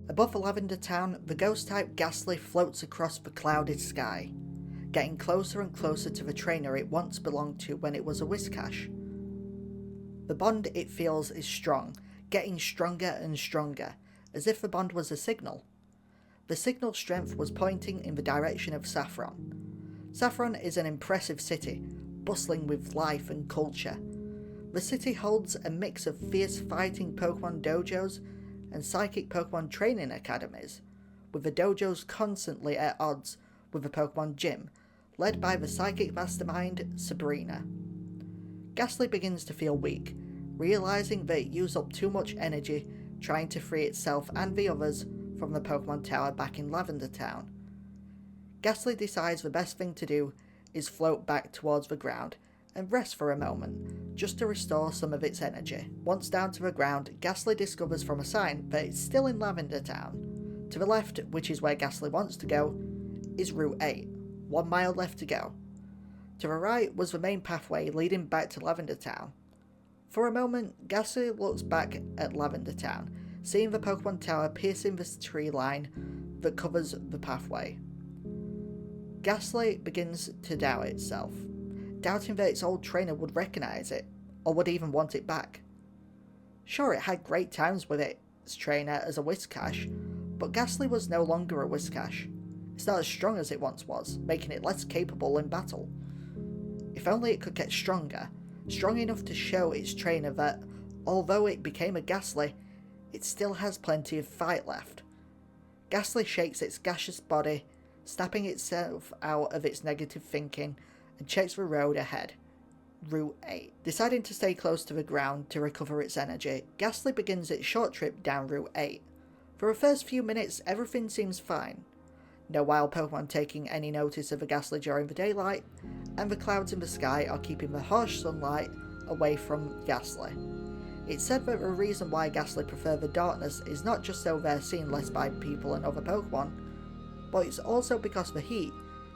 Above Lavender Town, the ghost-type Gastly floats across the clouded sky, getting closer and closer to the trainer it once belonged to when it was a Whiscash. The bond it feels is strong, getting stronger and stronger, as if the bond was a signal. The signal strength was pointing in the direction of Saffron. Saffron is an impressive city, bustling with life and culture. The city holds a mix of fierce fighting Pokémon dojos and psychic Pokémon training academies, with the dojos constantly at odds with the Pokémon gym, led by the psychic mastermind Sabrina. Gastly begins to feel weak, realizing that it used up too much energy trying to free itself and the others from the Pokémon Tower back in Lavender Town. Gastly decides the best thing to do is float back towards the ground and rest for a moment, just to restore some of its energy. Once down to the ground, Gastly discovers from a sign that it's still in Lavender Town. To the left, which is where Gastly wants to go, is Route 8, 1 mile left to go. To the right was the main pathway leading back to Lavender Town. For a moment, Gastly looks back at Lavender Town, seeing the Pokémon Tower piercing the tree line that covers the pathway. Gastly begins to doubt itself, doubting that its old trainer would recognise it, or would even want it back. Sure, it had great times with its trainer as a Whiscash, but Gastly was no longer a Whiscash. It's not as strong as it once was, making it less capable in battle. If only it could get stronger, strong enough to show its trainer that, although it became a Gastly, it still has plenty of fight left. Gastly shakes its gaseous body, snapping itself out of its negative thinking, and checks the road ahead. Route 8. Deciding to stay close to the ground to recover its energy, Gastly begins its short trip down Route 8. For the first few minutes, everything seems fine. No wild Pokemon taking any notice of the Gastly during the daylight, and the clouds in the sky are keeping the harsh sunlight away from Gastly. It's said that the reason why Gastly prefer the darkness is not just so they're seen less by people and other Pokemon, but it's also because the heat,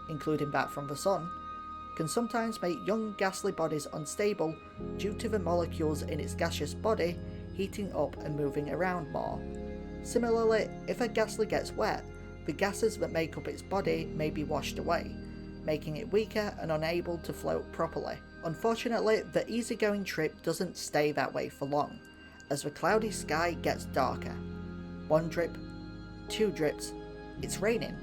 including that from the sun, can sometimes make young Gastly bodies unstable due to the molecules in its gaseous body heating up and moving around more. Similarly, if a Gastly gets wet, the gases that make up its body may be washed away, making it weaker and unable to float properly. Unfortunately, the easygoing trip doesn't stay that way for long, as the cloudy sky gets darker. 1 drip, 2 drips, it's raining.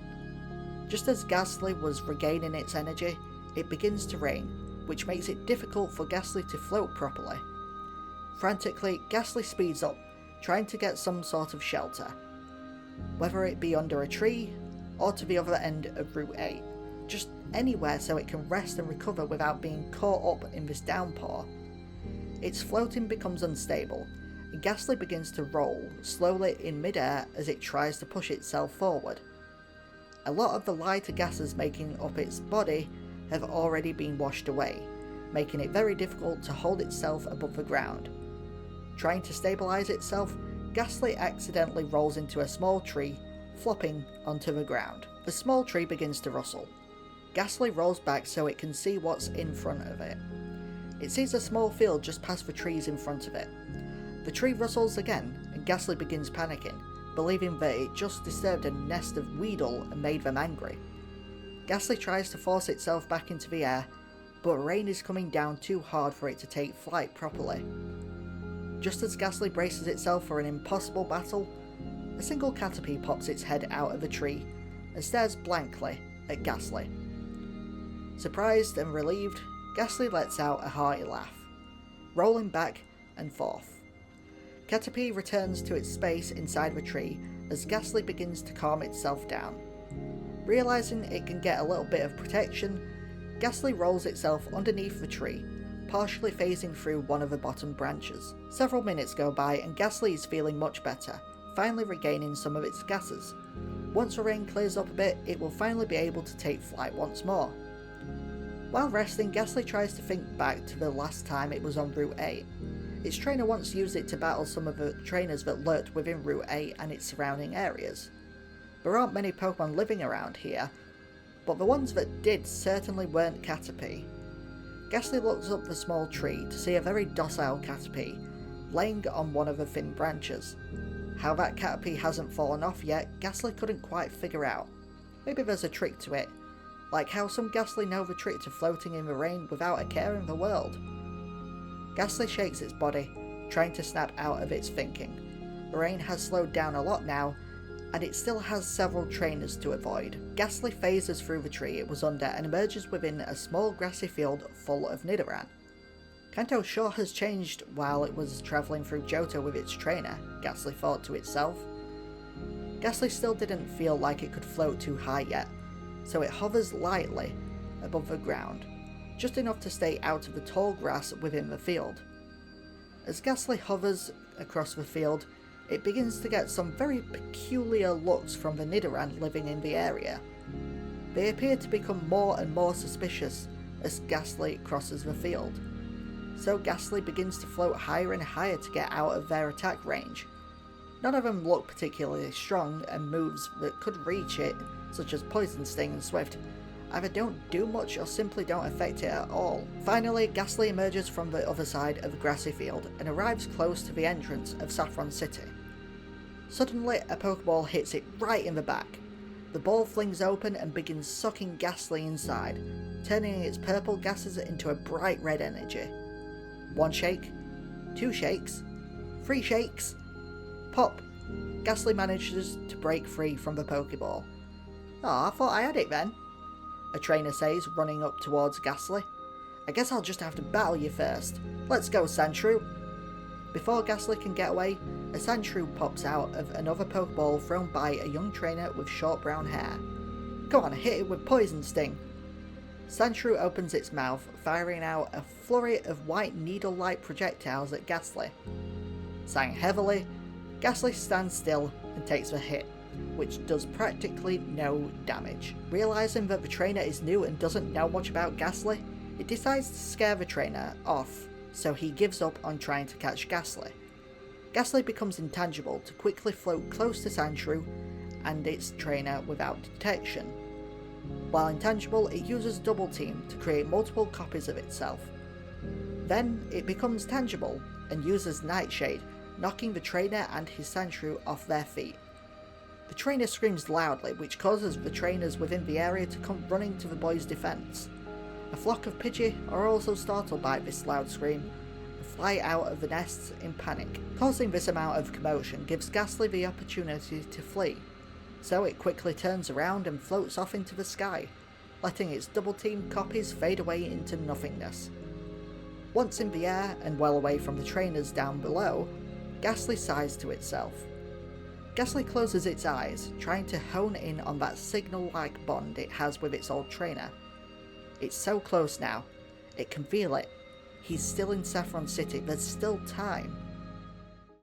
Just as Gastly was regaining its energy, it begins to rain, which makes it difficult for Gastly to float properly. Frantically, Gastly speeds up, trying to get some sort of shelter, whether it be under a tree or to the other end of Route 8, just anywhere so it can rest and recover without being caught up in this downpour. Its floating becomes unstable, and Gastly begins to roll slowly in midair as it tries to push itself forward. A lot of the lighter gases making up its body have already been washed away, making it very difficult to hold itself above the ground. Trying to stabilise itself, Gastly accidentally rolls into a small tree, flopping onto the ground. The small tree begins to rustle. Gastly rolls back so it can see what's in front of it. It sees a small field just past the trees in front of it. The tree rustles again, and Gastly begins panicking, believing that it just disturbed a nest of Weedle and made them angry. Gastly tries to force itself back into the air, but rain is coming down too hard for it to take flight properly. Just as Gastly braces itself for an impossible battle, a single Caterpie pops its head out of the tree and stares blankly at Gastly. Surprised and relieved, Gastly lets out a hearty laugh, rolling back and forth. Caterpie returns to its space inside the tree as Gastly begins to calm itself down. Realising it can get a little bit of protection, Gastly rolls itself underneath the tree, partially phasing through one of the bottom branches. Several minutes go by and Gastly is feeling much better, finally regaining some of its gases. Once the rain clears up a bit, it will finally be able to take flight once more. While resting, Gastly tries to think back to the last time it was on Route 8. Its trainer once used it to battle some of the trainers that lurked within Route 8 and its surrounding areas. There aren't many Pokemon living around here, but the ones that did certainly weren't Caterpie. Gastly looks up the small tree to see a very docile Caterpie laying on one of the thin branches. How that Caterpie hasn't fallen off yet, Gastly couldn't quite figure out. Maybe there's a trick to it, like how some Gastly know the trick to floating in the rain without a care in the world. Gastly shakes its body, trying to snap out of its thinking. The rain has slowed down a lot now, and it still has several trainers to avoid. Gastly phases through the tree it was under and emerges within a small grassy field full of Nidoran. Kanto sure has changed while it was travelling through Johto with its trainer, Gastly thought to itself. Gastly still didn't feel like it could float too high yet, so it hovers lightly above the ground, just enough to stay out of the tall grass within the field. As Gastly hovers across the field, it begins to get some very peculiar looks from the Nidoran living in the area. They appear to become more and more suspicious as Gastly crosses the field, so Gastly begins to float higher and higher to get out of their attack range. None of them look particularly strong, and moves that could reach it, such as Poison Sting and Swift, either don't do much or simply don't affect it at all. Finally, Gastly emerges from the other side of the grassy field and arrives close to the entrance of Saffron City. Suddenly, a Pokeball hits it right in the back. The ball flings open and begins sucking Gastly inside, turning its purple gases into a bright red energy. 1 shake, 2 shakes, 3 shakes. Pop! Gastly manages to break free from the Pokeball. "Oh, I thought I had it then," a trainer says, running up towards Gastly. "I guess I'll just have to battle you first. Let's go, Sandshrew." Before Gastly can get away, a Sandshrew pops out of another Pokeball thrown by a young trainer with short brown hair. "Go on, hit it with Poison Sting." Sandshrew opens its mouth, firing out a flurry of white needle-like projectiles at Gastly. Sighing heavily, Gastly stands still and takes the hit, which does practically no damage. Realising that the trainer is new and doesn't know much about Gastly, it decides to scare the trainer off, so he gives up on trying to catch Gastly. Gastly becomes intangible to quickly float close to Sandshrew and its trainer without detection. While intangible, it uses Double Team to create multiple copies of itself. Then it becomes tangible and uses Nightshade, knocking the trainer and his Sandshrew off their feet. The trainer screams loudly, which causes the trainers within the area to come running to the boy's defence. A flock of Pidgey are also startled by this loud scream and fly out of the nests in panic. Causing this amount of commotion gives Gastly the opportunity to flee, so it quickly turns around and floats off into the sky, letting its double-team copies fade away into nothingness. Once in the air and well away from the trainers down below, Gastly sighs to itself. Gastly closes its eyes, trying to hone in on that signal-like bond it has with its old trainer. It's so close now, it can feel it. He's still in Saffron City, there's still time.